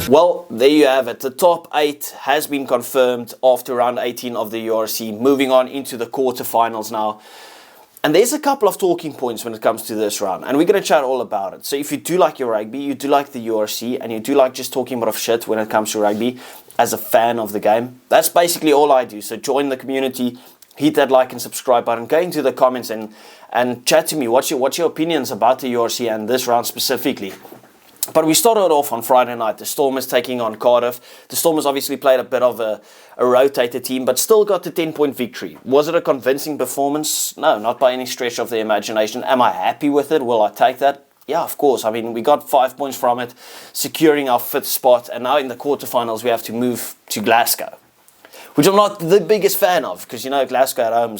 Well, there you have it. The top 8 has been confirmed after round 18 of the URC. Moving on into the quarterfinals now. And there's a couple of talking points when it comes to this round. And we're going to chat all about it. So if you do like your rugby, you do like the URC, and you do like just talking about shit when it comes to rugby as a fan of the game, that's basically all I do. So join the community, hit that like and subscribe button, go into the comments and chat to me. What's your opinions about the URC and this round specifically? But we started off on Friday night. The Stormers taking on Cardiff. The Stormers obviously played a bit of a rotated team, but still got the 10-point victory. Was it a convincing performance? No, not by any stretch of the imagination. Am I happy with it? Will I take that? Yeah, of course. I mean, we got 5 points from it, securing our 5th spot. And now in the quarterfinals, we have to move to Glasgow, which I'm not the biggest fan of, because, you know, Glasgow at home,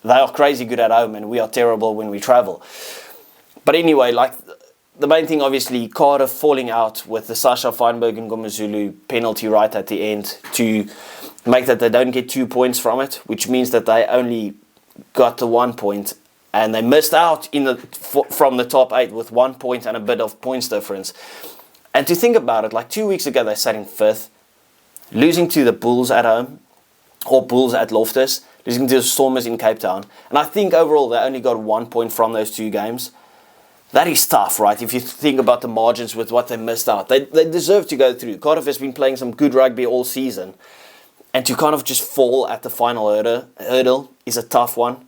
they are crazy good at home, and we are terrible when we travel. But anyway, like, the main thing, obviously, Cardiff falling out with the Sasha Feinberg and Ngomazulu penalty right at the end to make that they don't get 2 points from it, which means that they only got the 1 point, and they missed out from the top 8 with 1 point and a bit of points difference. And to think about it, like 2 weeks ago, they sat in 5th, losing to the Bulls at home, or Bulls at Loftus, losing to the Stormers in Cape Town. And I think overall they only got 1 point from those 2 games. That is tough, right? If you think about the margins with what they missed out. They deserve to go through. Cardiff has been playing some good rugby all season. And to kind of just fall at the final hurdle is a tough one.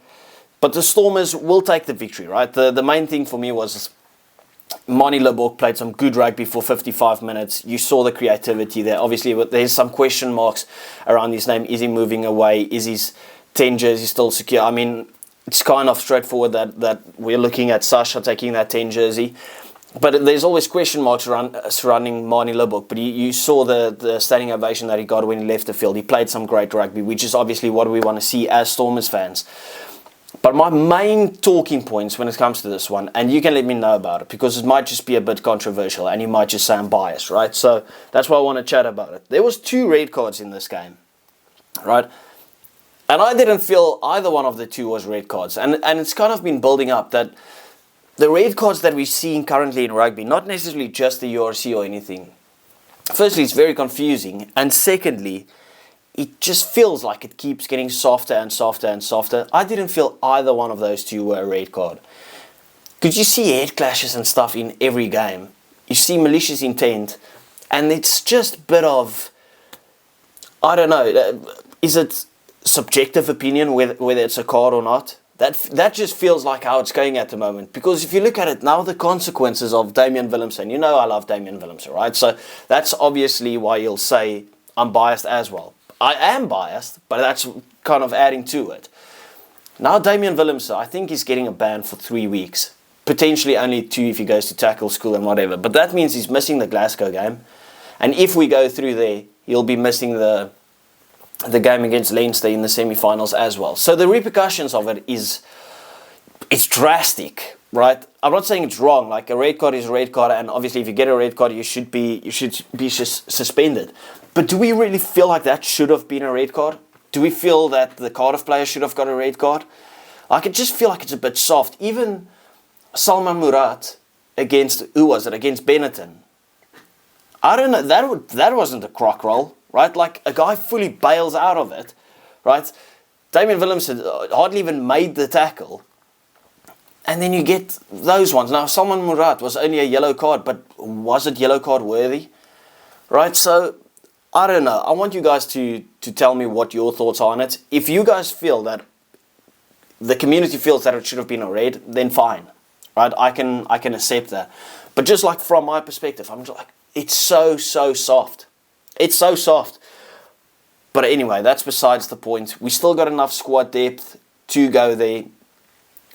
But the Stormers will take the victory, right? The main thing for me was Manie Libbok played some good rugby for 55 minutes. You saw the creativity there. Obviously, there's some question marks around his name. Is he moving away? Is his 10 jersey still secure? I mean, it's kind of straightforward that we're looking at Sasha taking that 10 jersey. But there's always question marks surrounding Manie Libbok. But you saw the standing ovation that he got when he left the field. He played some great rugby, which is obviously what we want to see as Stormers fans. But my main talking points when it comes to this one, and you can let me know about it, because it might just be a bit controversial, and you might just say I'm biased, right? So that's why I want to chat about it. There was 2 red cards in this game, right? And I didn't feel either one of the 2 was red cards. And it's kind of been building up that the red cards that we're seeing currently in rugby, not necessarily just the URC or anything. Firstly, it's very confusing. And secondly, it just feels like it keeps getting softer and softer and softer. I didn't feel either one of those 2 were a red card. Could you see head clashes and stuff in every game? You see malicious intent. And it's just a bit of, I don't know, is it subjective opinion whether it's a card or not? That just feels like how it's going at the moment. Because if you look at it now, the consequences of Damian Willemse, you know I love Damian Willemse, right? So that's obviously why you'll say I'm biased as well. I am biased, but that's kind of adding to it. Now Damian Willemse, I think he's getting a ban for 3 weeks. Potentially only 2 if he goes to tackle school and whatever. But that means he's missing the Glasgow game. And if we go through there, he'll be missing the game against Leinster in the semi-finals as well. So the repercussions of it it's drastic, right? I'm not saying it's wrong. Like, a red card is a red card, and obviously if you get a red card, you should be suspended. But do we really feel like that should have been a red card? Do we feel that the Cardiff player should have got a red card? I could just feel like it's a bit soft. Even Salman Murat against, who was it? Against Benetton. I don't know. That wasn't a croc roll, right? Like, a guy fully bails out of it, right? Damian Willemse hardly even made the tackle. And then you get those ones. Now, Salman Murat was only a yellow card, but was it yellow card worthy? Right? So, I don't know. I want you guys to tell me what your thoughts are on it. If you guys feel that the community feels that it should have been a red, then fine. Right? I can accept that. But just like from my perspective, I'm just like, it's so soft. It's so soft. But anyway, that's besides the point. We still got enough squad depth to go there.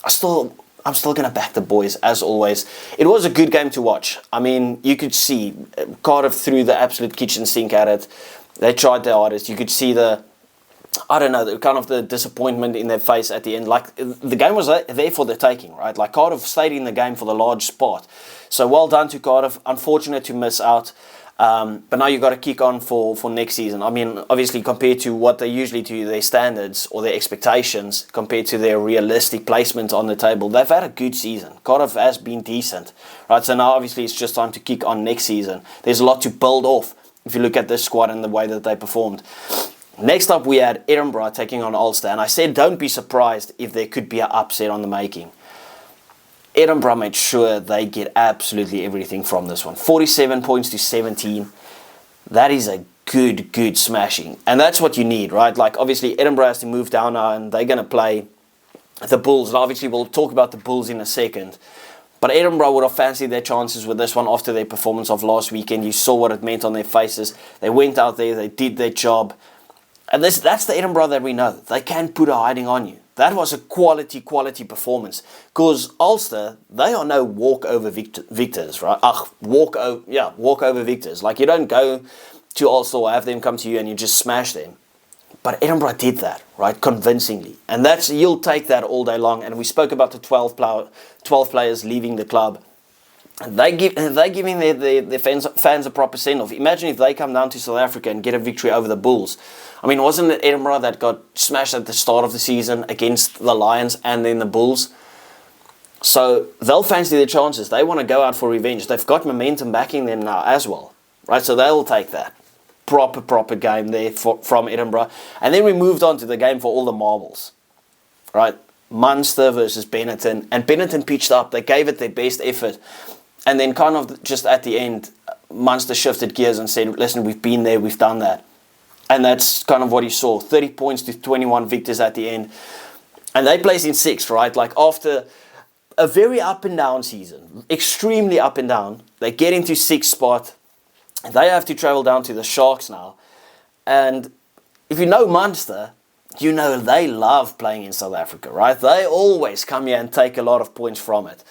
I'm still going to back the boys, as always. It was a good game to watch. I mean, you could see Cardiff threw the absolute kitchen sink at it. They tried their hardest. You could see the disappointment in their face at the end. Like, the game was there for the taking, right? Like, Cardiff stayed in the game for the large part. So well done to Cardiff. Unfortunate to miss out. But now you've got to kick on for next season. I mean, obviously, compared to what they usually do, their standards or their expectations, compared to their realistic placement on the table, they've had a good season. Cardiff has been decent, right? So now, obviously, it's just time to kick on next season. There's a lot to build off if you look at this squad and the way that they performed. Next up, we had Edinburgh taking on Ulster. And I said, don't be surprised if there could be an upset on the making. Edinburgh made sure they get absolutely everything from this one. 47 points to 17. That is a good smashing. And that's what you need, right? Like, obviously, Edinburgh has to move down now and they're going to play the Bulls. And obviously, we'll talk about the Bulls in a second. But Edinburgh would have fancied their chances with this one after their performance of last weekend. You saw what it meant on their faces. They went out there, they did their job. And that's the Edinburgh that we know. They can put a hiding on you. That was a quality performance. Because Ulster, they are no walkover victors, right? Walkover victors. Like, you don't go to Ulster or have them come to you and you just smash them. But Edinburgh did that, right? Convincingly. And you'll take that all day long. And we spoke about the 12 players leaving the club. They're giving their fans a proper send-off. Imagine if they come down to South Africa and get a victory over the Bulls. I mean, wasn't it Edinburgh that got smashed at the start of the season against the Lions and then the Bulls? So they'll fancy their chances. They want to go out for revenge. They've got momentum backing them now as well, right? So they'll take that. Proper game there from Edinburgh. And then we moved on to the game for all the marbles, right? Munster versus Benetton. And Benetton pitched up. They gave it their best effort. And then kind of just at the end, Munster shifted gears and said, listen, we've been there, we've done that. And that's kind of what you saw. 30 points to 21 victors at the end. And they placed in sixth, right? Like, after a very up and down season, extremely up and down, they get into sixth spot. They have to travel down to the Sharks now. And if you know Munster, you know they love playing in South Africa, right? They always come here and take a lot of points from it.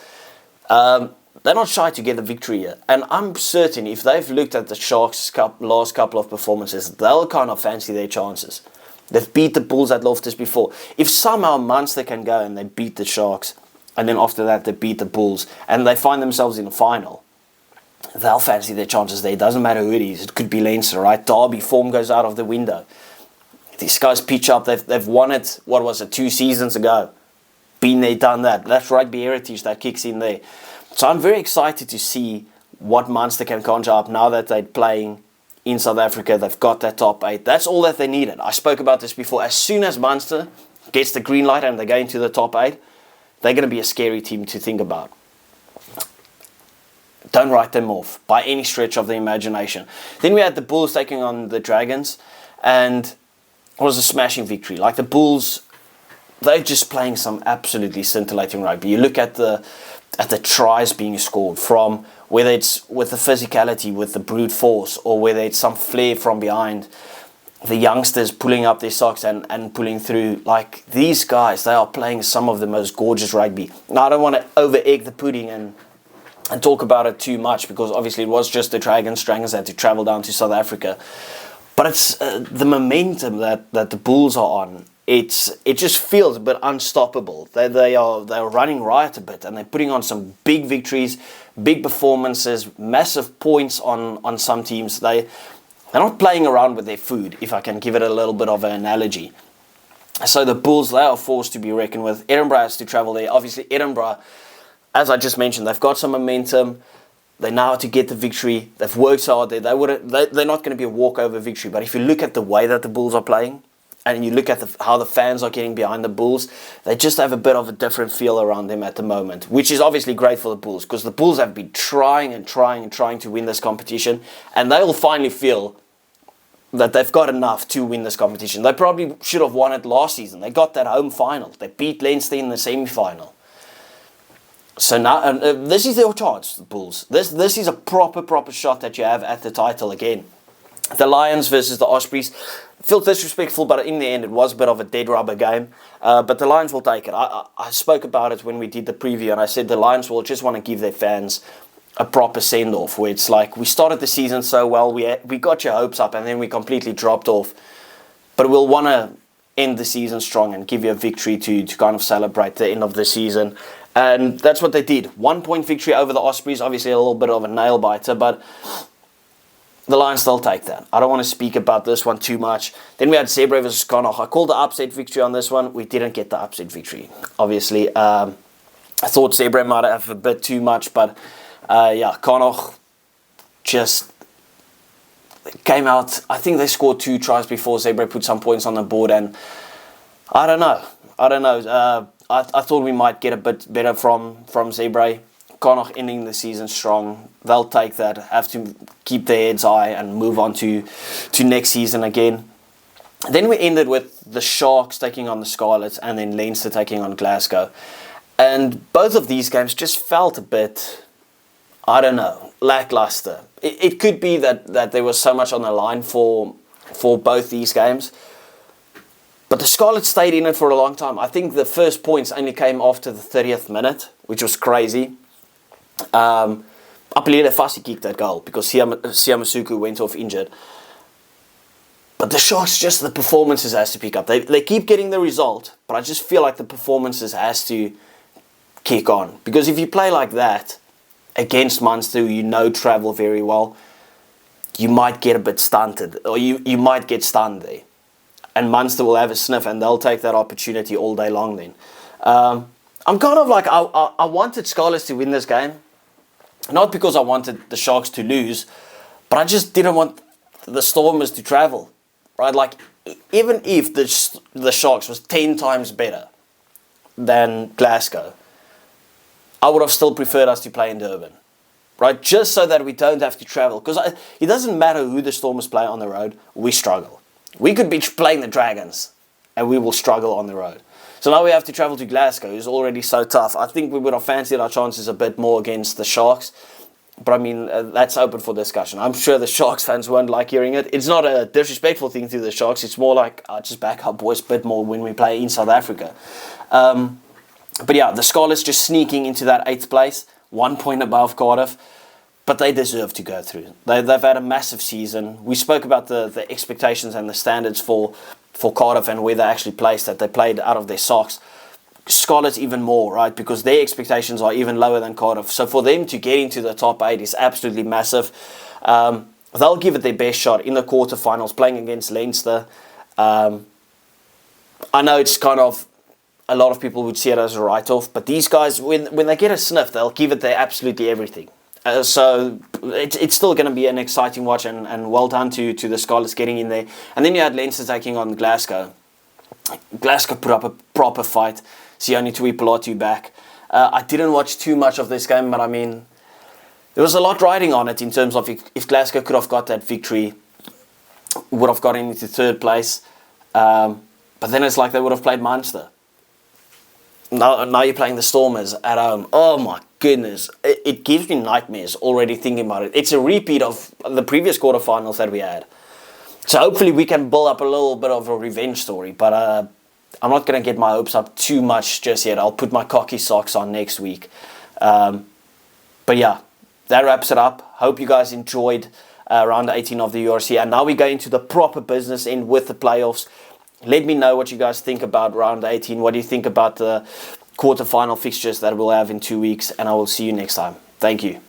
They're not shy to get the victory here. And I'm certain if they've looked at the Sharks' last couple of performances, they'll kind of fancy their chances. They've beat the Bulls at Loftus before. If somehow Munster can go and they beat the Sharks, and then after that they beat the Bulls, and they find themselves in the final, they'll fancy their chances there. It doesn't matter who it is. It could be Leinster, right? Derby, form goes out of the window. These guys pitch up. They've won it, 2 seasons ago. Been there, done that. That's rugby heritage that kicks in there. So I'm very excited to see what Munster can conjure up now that they're playing in South Africa. They've got that top 8. That's all that they needed. I spoke about this before. As soon as Munster gets the green light and they go into the top 8, they're going to be a scary team to think about. Don't write them off by any stretch of the imagination. Then we had the Bulls taking on the Dragons, and it was a smashing victory. Like, the Bulls, they're just playing some absolutely scintillating rugby. You look at the tries being scored, from whether it's with the physicality, with the brute force, or whether it's some flair from behind, the youngsters pulling up their socks and pulling through. Like, these guys, they are playing some of the most gorgeous rugby. Now, I don't want to over-egg the pudding and talk about it too much, because obviously it was just the Dragons had to travel down to South Africa. But it's the momentum that the Bulls are on. It just feels a bit unstoppable. They are running riot a bit, and they're putting on some big victories, big performances, massive points on some teams. They're not playing around with their food, if I can give it a little bit of an analogy. So the Bulls, they are forced to be reckoned with. Edinburgh has to travel there. Obviously, Edinburgh, as I just mentioned, they've got some momentum. They know how to get the victory. They've worked so hard there. They're not going to be a walkover victory. But if you look at the way that the Bulls are playing, and you look at how the fans are getting behind the Bulls, they just have a bit of a different feel around them at the moment, which is obviously great for the Bulls, because the Bulls have been trying to win this competition, and they will finally feel that they've got enough to win this competition. They probably should have won it last season. They got that home final. They beat Leinster in the semi-final. So now, this is their chance, the Bulls. This is a proper shot that you have at the title again. The Lions versus the Ospreys. Feels disrespectful, but in the end it was a bit of a dead rubber game. But the Lions will take it. I spoke about it when we did the preview, and I said the Lions will just want to give their fans a proper send-off, where it's like, we started the season so well, we got your hopes up, and then we completely dropped off. But we'll want to end the season strong and give you a victory to kind of celebrate the end of the season. And that's what they did. 1 point victory over the Ospreys. Obviously a little bit of a nail-biter, but the Lions still take that. I don't want to speak about this one too much. Then we had Zebre versus Cardiff. I called the upset victory on this one. We didn't get the upset victory, obviously. I thought Zebre might have a bit too much, but yeah, Cardiff just came out. I think they scored 2 tries before Zebre put some points on the board, and I don't know. I thought we might get a bit better from Zebre. Cardiff ending the season strong. They'll take that. Have to keep their heads high and move on to next season again. Then we ended with the Sharks taking on the Scarlets, and then Leinster taking on Glasgow. And both of these games just felt a bit, I don't know, lackluster. It could be that there was so much on the line for both these games. But the Scarlets stayed in it for a long time. I think the first points only came after the 30th minute, which was crazy. Apelele Fassi kicked that goal because Siamasuku went off injured. But the Sharks, just the performances has to pick up. They keep getting the result, but I just feel like the performances has to kick on. Because if you play like that against Munster, who travel very well, you might get a bit stunted, or you might get stunned there. And Munster will have a sniff, and they'll take that opportunity all day long then. I'm kind of like, I wanted Scarlets to win this game. Not because I wanted the Sharks to lose, but I just didn't want the Stormers to travel. Right? Like, even if the Sharks was 10 times better than Glasgow, I would have still preferred us to play in Durban. Right? Just so that we don't have to travel. Because it doesn't matter who the Stormers play on the road, we struggle. We could be playing the Dragons, and we will struggle on the road. So now we have to travel to Glasgow, who's already so tough. I think we would have fancied our chances a bit more against the Sharks. But I mean, that's open for discussion. I'm sure the Sharks fans won't like hearing it. It's not a disrespectful thing to the Sharks. It's more like, just back our boys a bit more when we play in South Africa. But yeah, the Scarlets just sneaking into that 8th place, 1 point above Cardiff. But they deserve to go through. They've had a massive season. We spoke about the expectations and the standards for Cardiff and where they actually placed that. They played out of their socks. Scarlets even more, right? Because their expectations are even lower than Cardiff. So for them to get into the top 8 is absolutely massive. They'll give it their best shot in the quarterfinals, playing against Leinster. I know it's kind of, a lot of people would see it as a write-off, but these guys, when they get a sniff, they'll give it their absolutely everything. So it's still going to be an exciting watch, and well done to the Scarlets getting in there. And then you had Leinster taking on Glasgow. Glasgow put up a proper fight. Sione Tuipulotu back. I didn't watch too much of this game, but I mean, there was a lot riding on it in terms of if Glasgow could have got that victory, would have gotten into 3rd place. But then it's like they would have played Munster. Now you're playing the Stormers at home. Oh my goodness. It gives me nightmares already thinking about it. It's a repeat of the previous quarterfinals that we had. So hopefully we can build up a little bit of a revenge story. But I'm not going to get my hopes up too much just yet. I'll put my cocky socks on next week. But yeah, that wraps it up. Hope you guys enjoyed round 18 of the URC. And now we go into the proper business end with the playoffs. Let me know what you guys think about round 18. What do you think about the quarterfinal fixtures that we'll have in 2 weeks? And I will see you next time. Thank you.